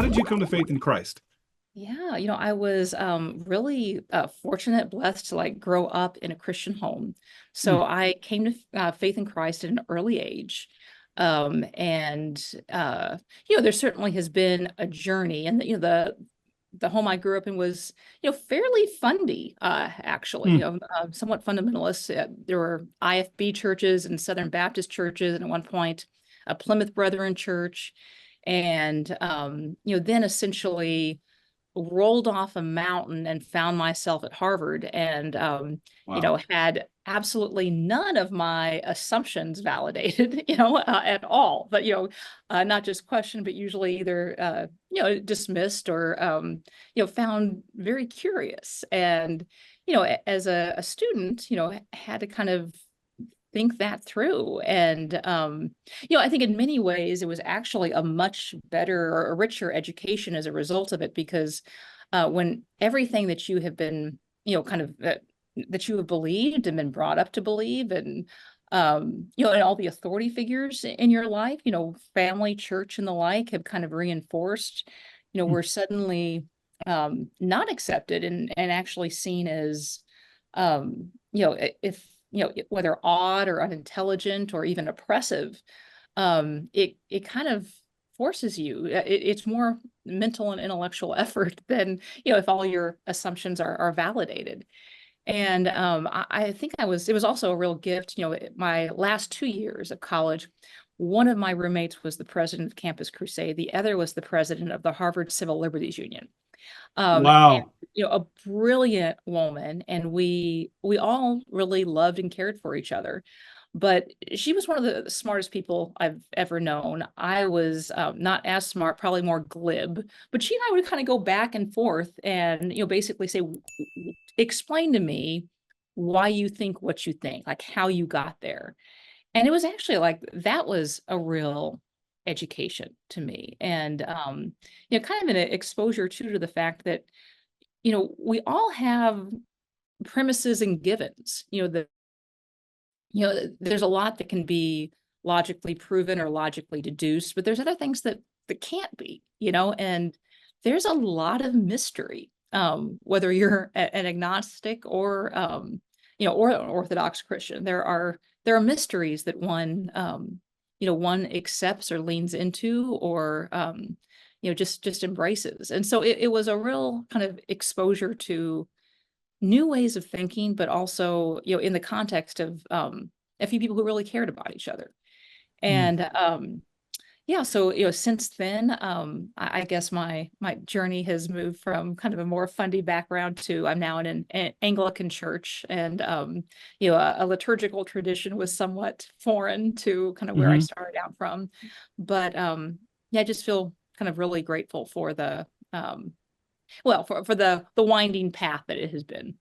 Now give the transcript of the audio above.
did you come to faith in Christ? Yeah, I was really fortunate, blessed to like grow up in a Christian home. So Hmm. I came to faith in Christ at an early age. And there certainly has been a journey, and the home I grew up in was, fairly fundy, actually, Hmm. somewhat fundamentalist. There were IFB churches and Southern Baptist churches, and at one point, a Plymouth Brethren church, and then essentially rolled off a mountain and found myself at Harvard, and Wow. had absolutely none of my assumptions validated, at all. But not just questioned, but usually either dismissed or found very curious. And as a student, had to kind of think that through. And, I think in many ways it was actually a much better or a richer education as a result of it, because when everything that you have been, kind of that you have believed and been brought up to believe, and, and all the authority figures in your life, family, church, and the like have kind of reinforced, Hmm. we're suddenly not accepted and actually seen as, if whether odd or unintelligent or even oppressive, it kind of forces you. It's more mental and intellectual effort than, if all your assumptions are validated. And I think it was also a real gift. My last 2 years of college, one of my roommates was the president of Campus Crusade. The other was the president of the Harvard Civil Liberties Union. And Wow. a brilliant woman, and we all really loved and cared for each other. But she was one of the smartest people I've ever known. I was not as smart, probably more glib, but she and I would kind of go back and forth and, basically say, explain to me why you think what you think, like how you got there. And it was actually like that was a real education to me. And kind of an exposure too to the fact that, we all have premises and givens, that, there's a lot that can be logically proven or logically deduced, but there's other things that can't be, and there's a lot of mystery. Whether you're an agnostic or or an Orthodox Christian, there are mysteries that one accepts or leans into, or just embraces. And so it was a real kind of exposure to new ways of thinking, but also, in the context of a few people who really cared about each other. Hmm. And yeah, so since then, I guess my journey has moved from kind of a more fundy background to I'm now in an Anglican church, and a liturgical tradition was somewhat foreign to kind of where I Hmm. started out from. But yeah, I just feel kind of really grateful for the well, for the winding path that it has been.